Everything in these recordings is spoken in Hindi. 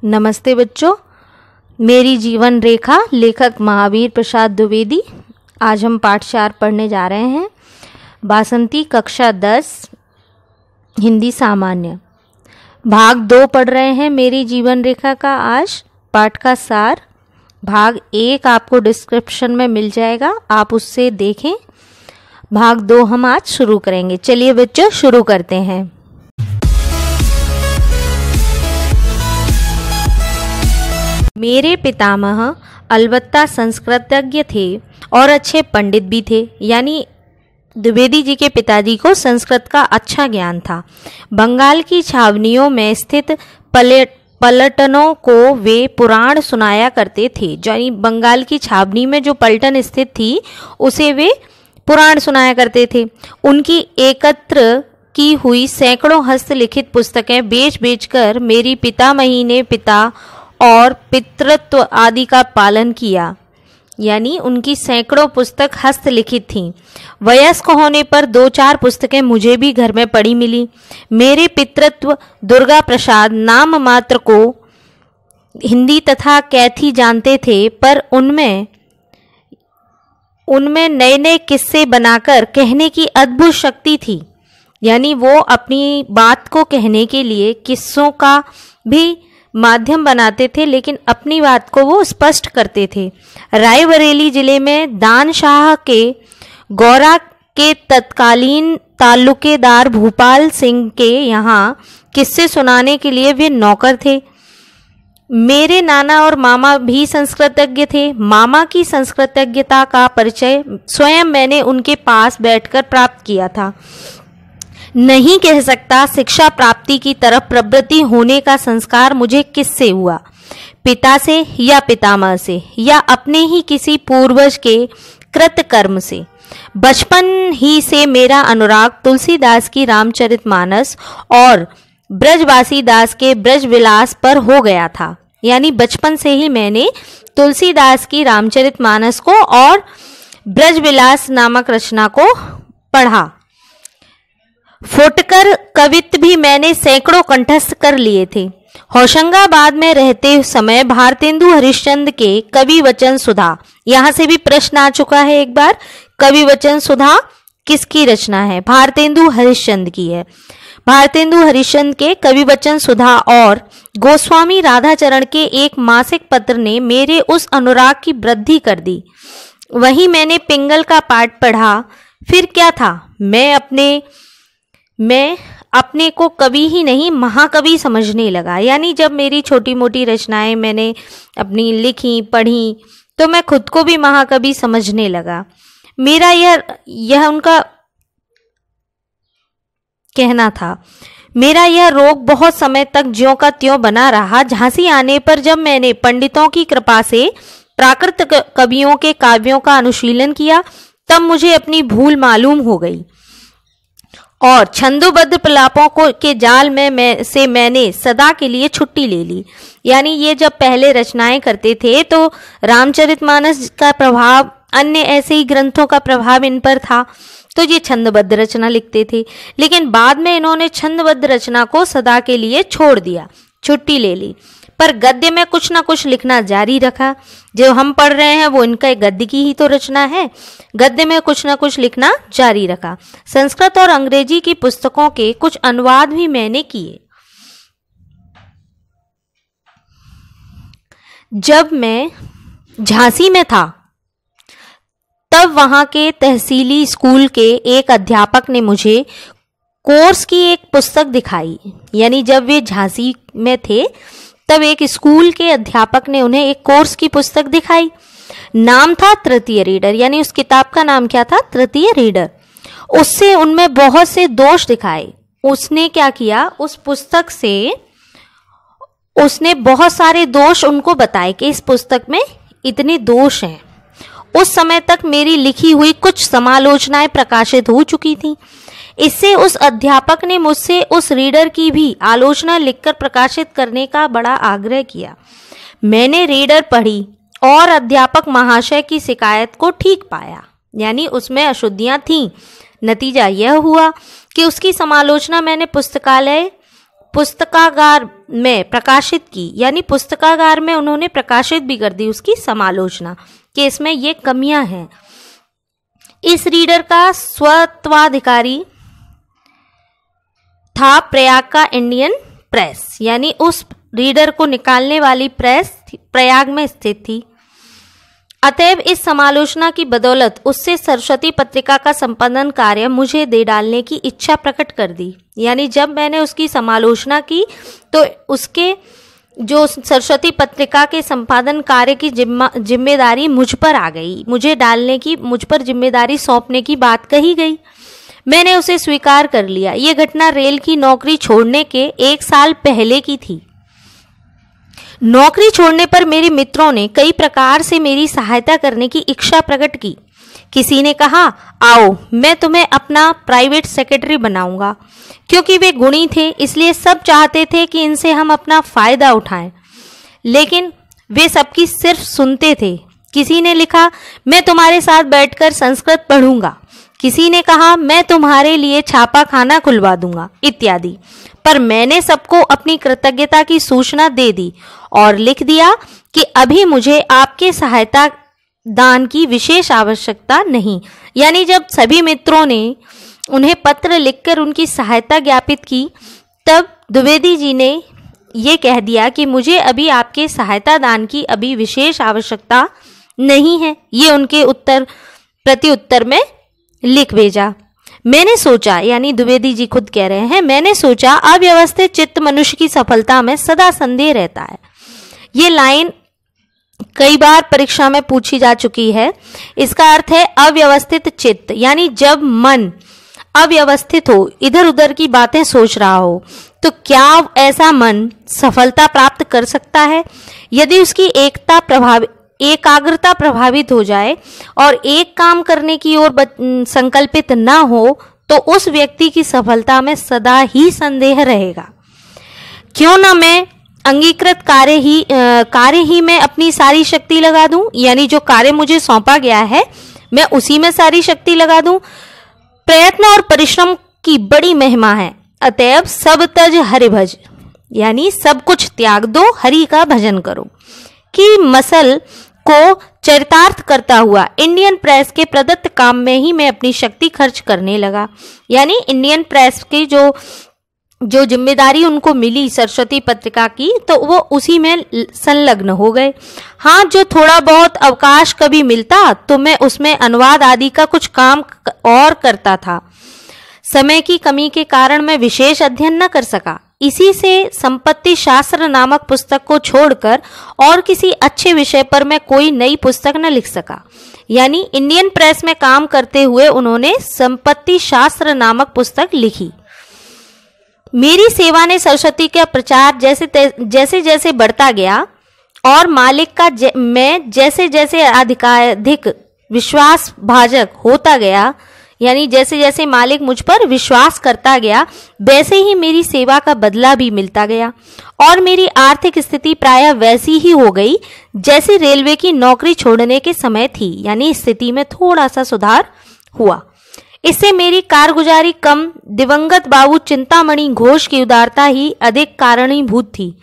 नमस्ते बच्चों, मेरी जीवन रेखा लेखक महावीर प्रसाद द्विवेदी। आज हम पाठ 4 पढ़ने जा रहे हैं। बासंती कक्षा 10 हिंदी सामान्य भाग 2 पढ़ रहे हैं मेरी जीवन रेखा का। आज पाठ का सार भाग 1 आपको डिस्क्रिप्शन में मिल जाएगा, आप उससे देखें। भाग 2 हम आज शुरू करेंगे। चलिए बच्चों शुरू करते हैं। मेरे पितामह अलबत्ता संस्कृतज्ञ थे और अच्छे पंडित भी थे, यानी द्विवेदी जी के पिताजी को संस्कृत का अच्छा ज्ञान था। बंगाल की छावनियों में स्थित पलटनों को वे पुराण सुनाया करते थे, यानी बंगाल की छावनी में जो पलटन स्थित थी उसे वे पुराण सुनाया करते थे। उनकी एकत्र की हुई सैकड़ों हस्तलिखित पुस्तकें बेच बेचकर मेरी पितामही ने पिता और पितृत्व आदि का पालन किया, यानी उनकी सैकड़ों पुस्तक हस्तलिखित थीं। वयस्क होने पर 2-4 पुस्तकें मुझे भी घर में पड़ी मिली। मेरे पितृत्व दुर्गा प्रसाद नाम मात्र को हिंदी तथा कैथी जानते थे, पर उनमें नए नए किस्से बनाकर कहने की अद्भुत शक्ति थी, यानी वो अपनी बात को कहने के लिए किस्सों का भी माध्यम बनाते थे, लेकिन अपनी बात को वो स्पष्ट करते थे। रायबरेली जिले में दानशाह के गौरा के तत्कालीन ताल्लुकेदार भूपाल सिंह के यहाँ किस्से सुनाने के लिए वे नौकर थे। मेरे नाना और मामा भी संस्कृतज्ञ थे। मामा की संस्कृतज्ञता का परिचय स्वयं मैंने उनके पास बैठकर प्राप्त किया था। नहीं कह सकता शिक्षा प्राप्ति की तरफ प्रवृत्ति होने का संस्कार मुझे किससे हुआ, पिता से या पितामह से या अपने ही किसी पूर्वज के कृतकर्म से। बचपन ही से मेरा अनुराग तुलसीदास की रामचरितमानस और ब्रजवासी दास के ब्रजविलास पर हो गया था, यानी बचपन से ही मैंने तुलसीदास की रामचरितमानस को और ब्रजविलास नामक रचना को पढ़ा। फुटकर कवित्व भी मैंने सैकड़ों कंठस्थ कर लिए थे। होशंगाबाद में रहते समय भारतेंदु हरिश्चंद्र के कवि वचन सुधा, यहाँ से भी प्रश्न आ चुका है एक बार, कवि वचन सुधा किसकी रचना है? भारतेंदु हरिश्चंद्र की है। भारतेंदु हरिश्चंद्र के कवि वचन सुधा और गोस्वामी राधाचरण के एक मासिक पत्र ने मेरे उस अनुराग की वृद्धि कर दी। वहीं मैंने पिंगल का पाठ पढ़ा। फिर क्या था, मैं अपने को कवि ही नहीं महाकवि समझने लगा, यानी जब मेरी छोटी मोटी रचनाएं मैंने अपनी लिखी पढ़ी तो मैं खुद को भी महाकवि समझने लगा। मेरा यह उनका कहना था। मेरा यह रोग बहुत समय तक ज्यों का त्यों बना रहा। झांसी आने पर जब मैंने पंडितों की कृपा से प्राकृत कवियों के काव्यों का अनुशीलन किया, तब मुझे अपनी भूल मालूम हो गई और छंदोबद्ध प्रलापों के जाल में मैंने सदा के लिए छुट्टी ले ली। यानी ये जब पहले रचनाएं करते थे तो रामचरितमानस का प्रभाव, अन्य ऐसे ही ग्रंथों का प्रभाव इन पर था, तो ये छंदबद्ध रचना लिखते थे। लेकिन बाद में इन्होंने छंदबद्ध रचना को सदा के लिए छोड़ दिया, छुट्टी ले ली, पर गद्य में कुछ ना कुछ लिखना जारी रखा। जो हम पढ़ रहे हैं वो इनका गद्य की ही तो रचना है। गद्य में कुछ ना कुछ लिखना जारी रखा। संस्कृत और अंग्रेजी की पुस्तकों के कुछ अनुवाद भी मैंने किए। जब मैं झांसी में था तब वहां के तहसीली स्कूल के एक अध्यापक ने मुझे कोर्स की एक पुस्तक दिखाई, यानी जब वे झांसी में थे तब एक स्कूल के अध्यापक ने उन्हें एक कोर्स की पुस्तक दिखाई। नाम था तृतीय रीडर, यानी उस किताब का नाम क्या था? तृतीय रीडर। उससे उनमें बहुत से दोष दिखाए। उसने क्या किया, उस पुस्तक से उसने बहुत सारे दोष उनको बताए कि इस पुस्तक में इतने दोष हैं। उस समय तक मेरी लिखी हुई कुछ समालोचनाएं प्रकाशित हो चुकी थीं। इससे उस अध्यापक ने मुझसे उस रीडर की भी आलोचना लिखकर प्रकाशित करने का बड़ा आग्रह किया। मैंने रीडर पढ़ी और अध्यापक महाशय की शिकायत को ठीक पाया, यानी उसमें अशुद्धियां थीं। नतीजा यह हुआ कि उसकी समालोचना मैंने पुस्तकालय पुस्तकागार में प्रकाशित की, यानी पुस्तकागार में उन्होंने प्रकाशित भी कर दी उसकी समालोचना कि इसमें ये कमियां हैं। इस रीडर का स्वत्वाधिकारी था प्रयाग का इंडियन प्रेस, यानी उस रीडर को निकालने वाली प्रेस प्रयाग में स्थित थी। अतएव इस समालोचना की बदौलत उससे सरस्वती पत्रिका का संपादन कार्य मुझे दे डालने की इच्छा प्रकट कर दी। यानी जब मैंने उसकी समालोचना की तो उसके जो सरस्वती पत्रिका के संपादन कार्य की जिम्मेदारी मुझ पर आ गई, मुझे डालने की, मुझ पर जिम्मेदारी सौंपने की बात कही गई। मैंने उसे स्वीकार कर लिया। ये घटना रेल की नौकरी छोड़ने के 1 साल पहले की थी। नौकरी छोड़ने पर मेरे मित्रों ने कई प्रकार से मेरी सहायता करने की इच्छा प्रकट की। किसी ने कहा, आओ मैं तुम्हें अपना प्राइवेट सेक्रेटरी बनाऊंगा। क्योंकि वे गुणी थे इसलिए सब चाहते थे कि इनसे हम अपना फायदा उठाएं, लेकिन वे सबकी सिर्फ सुनते थे। किसी ने लिखा, मैं तुम्हारे साथ बैठकर संस्कृत पढ़ूंगा। किसी ने कहा, मैं तुम्हारे लिए छापा खाना खुलवा दूंगा, इत्यादि। पर मैंने सबको अपनी कृतज्ञता की सूचना दे दी और लिख दिया कि अभी मुझे आपके सहायता दान की विशेष आवश्यकता नहीं। यानी जब सभी मित्रों ने उन्हें पत्र लिखकर उनकी सहायता ज्ञापित की, तब द्विवेदी जी ने ये कह दिया कि मुझे अभी आपके सहायता दान की अभी विशेष आवश्यकता नहीं है। ये उनके प्रति उत्तर में लिख भेजा। मैंने सोचा, यानी द्विवेदी जी खुद कह रहे हैं, मैंने सोचा अव्यवस्थित चित्त मनुष्य की सफलता में सदा संदेह रहता है। ये लाइन कई बार परीक्षा में पूछी जा चुकी है। इसका अर्थ है अव्यवस्थित चित्त, यानी जब मन अव्यवस्थित हो, इधर उधर की बातें सोच रहा हो, तो क्या ऐसा मन सफलता प्राप्त कर सकता है? यदि उसकी एकाग्रता प्रभावित हो जाए और एक काम करने की ओर संकल्पित ना हो, तो उस व्यक्ति की सफलता में सदा ही संदेह रहेगा। क्यों ना मैं अंगीकृत कार्य ही में अपनी सारी शक्ति लगा दूं, यानी जो कार्य मुझे सौंपा गया है मैं उसी में सारी शक्ति लगा दूं। प्रयत्न और परिश्रम की बड़ी महिमा है, अतएव सब तज हरि भज, यानी सब कुछ त्याग दो, हरि का भजन करो। कि मसल को चरितार्थ करता हुआ इंडियन प्रेस के प्रदत्त काम में ही मैं अपनी शक्ति खर्च करने लगा। यानी इंडियन प्रेस की जो जिम्मेदारी उनको मिली सरस्वती पत्रिका की, तो वो उसी में संलग्न हो गए। हाँ, जो थोड़ा बहुत अवकाश कभी मिलता तो मैं उसमें अनुवाद आदि का कुछ काम और करता था। समय की कमी के कारण मैं विशेष अध्ययन न कर सका। इसी से संपत्ति शास्त्र नामक पुस्तक को छोड़कर और किसी अच्छे विषय पर मैं कोई नई पुस्तक न लिख सका। यानी इंडियन प्रेस में काम करते हुए उन्होंने संपत्ति शास्त्र नामक पुस्तक लिखी। मेरी सेवा ने सरस्वती का प्रचार जैसे जैसे बढ़ता गया और मालिक का मैं जैसे जैसे अधिक विश्वास भाजक होता गया, यानी जैसे जैसे मालिक मुझ पर विश्वास करता गया, वैसे ही मेरी सेवा का बदला भी मिलता गया और मेरी आर्थिक स्थिति प्रायः वैसी ही हो गई जैसी रेलवे की नौकरी छोड़ने के समय थी। यानी स्थिति में थोड़ा सा सुधार हुआ। इससे मेरी कारगुजारी कम, दिवंगत बाबू चिंतामणि घोष की उदारता ही अधिक कारणीभूत थी।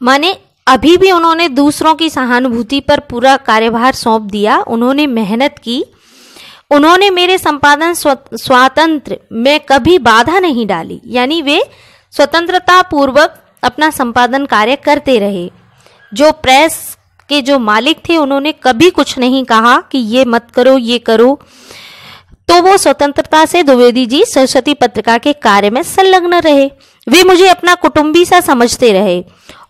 माने अभी भी उन्होंने दूसरों की सहानुभूति पर पूरा कार्यभार सौंप दिया। उन्होंने मेहनत की। उन्होंने मेरे संपादन स्वातंत्र में कभी बाधा नहीं डाली, यानी वे स्वतंत्रता पूर्वक अपना संपादन कार्य करते रहे। जो प्रेस के जो मालिक थे उन्होंने कभी कुछ नहीं कहा कि ये मत करो, ये करो। तो वो स्वतंत्रता से द्विवेदी जी सरस्वती पत्रिका के कार्य में संलग्न रहे। वे मुझे अपना कुटुंबी सा समझते रहे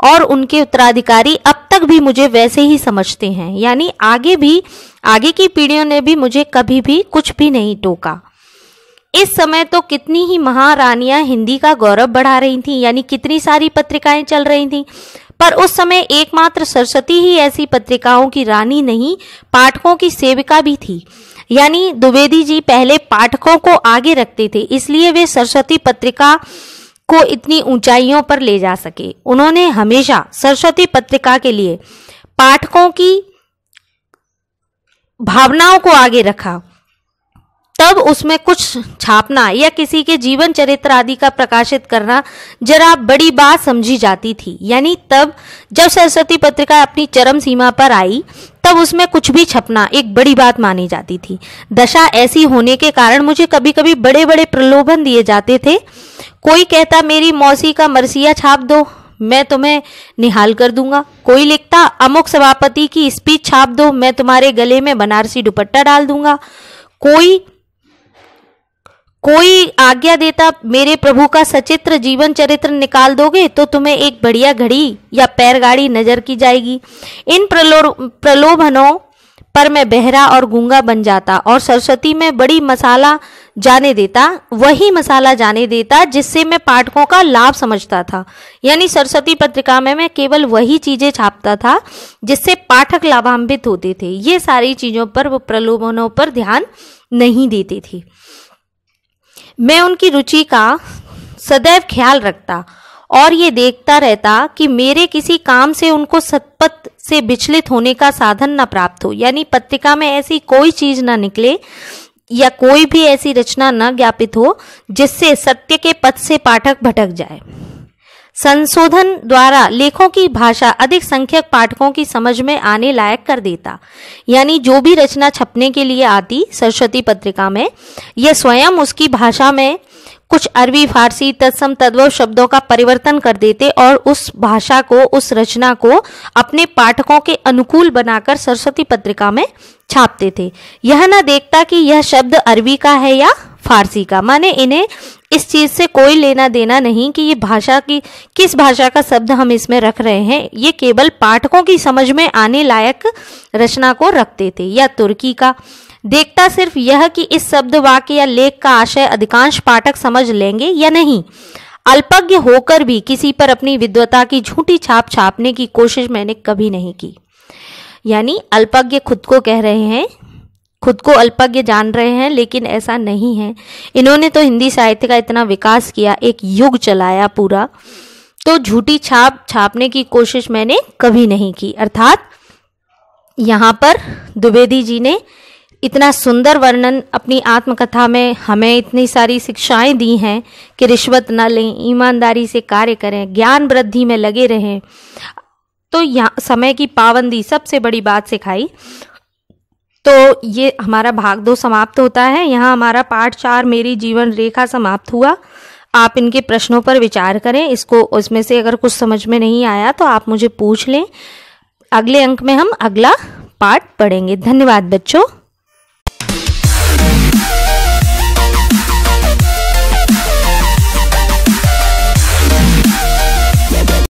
और उनके उत्तराधिकारी अब तक भी मुझे वैसे ही समझते हैं। यानी आगे की पीढ़ियों ने भी मुझे कभी भी कुछ भी नहीं टोका। इस समय तो कितनी ही महारानियां हिंदी का गौरव बढ़ा रही थीं, यानी कितनी सारी पत्रिकाएं चल रही थीं, पर उस समय एकमात्र सरस्वती ही ऐसी पत्रिकाओं की रानी नहीं, पाठकों की सेविका भी थी। यानी द्विवेदी जी पहले पाठकों को आगे रखते थे, इसलिए वे सरस्वती पत्रिका को इतनी ऊंचाइयों पर ले जा सके। उन्होंने हमेशा सरस्वती पत्रिका के लिए पाठकों की भावनाओं को आगे रखा। तब उसमें कुछ छापना या किसी के जीवन चरित्र आदि का प्रकाशित करना जरा बड़ी बात समझी जाती थी। यानी तब जब सरस्वती पत्रिका अपनी चरम सीमा पर आई तब उसमें कुछ भी छपना एक बड़ी बात मानी जाती थी। दशा ऐसी होने के कारण मुझे कभी कभी बड़े बड़े प्रलोभन दिए जाते थे। कोई कहता मेरी मौसी का मरसिया छाप दो, मैं तुम्हें निहाल कर दूंगा। कोई लिखता अमुक सभापति की स्पीच छाप दो, मैं तुम्हारे गले में बनारसी दुपट्टा डाल दूंगा। कोई आज्ञा देता मेरे प्रभु का सचित्र जीवन चरित्र निकाल दोगे तो तुम्हें एक बढ़िया घड़ी या पैरगाड़ी नजर की जाएगी। इन प्रलोभनों पर मैं बहरा और गूंगा बन जाता और सरस्वती में बड़ी मसाला जाने देता, वही मसाला जाने देता जिससे मैं पाठकों का लाभ समझता था। यानी सरस्वती पत्रिका में मैं केवल वही चीजें छापता था जिससे पाठक लाभान्वित होते थे। ये सारी चीजों पर, वो प्रलोभनों पर ध्यान नहीं देती थी। मैं उनकी रुचि का सदैव ख्याल रखता और ये देखता रहता कि मेरे किसी काम से उनको सतपथ से विचलित होने का साधन न प्राप्त हो। यानी पत्रिका में ऐसी कोई चीज न निकले या कोई भी ऐसी रचना न ज्ञापित हो जिससे सत्य के पथ से पाठक भटक जाए। संशोधन द्वारा लेखों की भाषा अधिक संख्यक पाठकों की समझ में आने लायक कर देता। यानी जो भी रचना छपने के लिए आती सरस्वती पत्रिका में, यह स्वयं उसकी भाषा में कुछ अरबी, फारसी, तत्सम तद्भव शब्दों का परिवर्तन कर देते और उस भाषा को, उस रचना को अपने पाठकों के अनुकूल बनाकर सरस्वती पत्रिका में छापते थे। यह न देखता कि यह शब्द अरबी का है या फारसी का, माने इन्हें इस चीज से कोई लेना देना नहीं कि ये भाषा की किस भाषा का शब्द हम इसमें रख रहे हैं। ये केवल पाठकों की समझ में आने लायक रचना को रखते थे। या तुर्की का देखता सिर्फ यह कि इस शब्द, वाक्य या लेख का आशय अधिकांश पाठक समझ लेंगे या नहीं। अल्पज्ञ होकर भी किसी पर अपनी विद्वता की झूठी छाप छापने की कोशिश मैंने कभी नहीं की। यानी अल्पज्ञ खुद को कह रहे हैं, खुद को अल्पज्ञ जान रहे हैं, लेकिन ऐसा नहीं है। इन्होंने तो हिंदी साहित्य का इतना विकास किया, एक युग चलाया पूरा, तो झूठी छाप छापने की कोशिश मैंने कभी नहीं की। अर्थात यहाँ पर द्विवेदी जी ने इतना सुंदर वर्णन अपनी आत्मकथा में हमें इतनी सारी शिक्षाएं दी हैं कि रिश्वत न लें, ईमानदारी से कार्य करें, ज्ञान वृद्धि में लगे रहें, तो यहाँ समय की पाबंदी सबसे बड़ी बात सिखाई। तो ये हमारा भाग 2 समाप्त होता है। यहाँ हमारा पाठ 4 मेरी जीवन रेखा समाप्त हुआ। आप इनके प्रश्नों पर विचार करें, इसको उसमें से अगर कुछ समझ में नहीं आया तो आप मुझे पूछ लें। अगले अंक में हम अगला पाठ पढ़ेंगे। धन्यवाद बच्चों।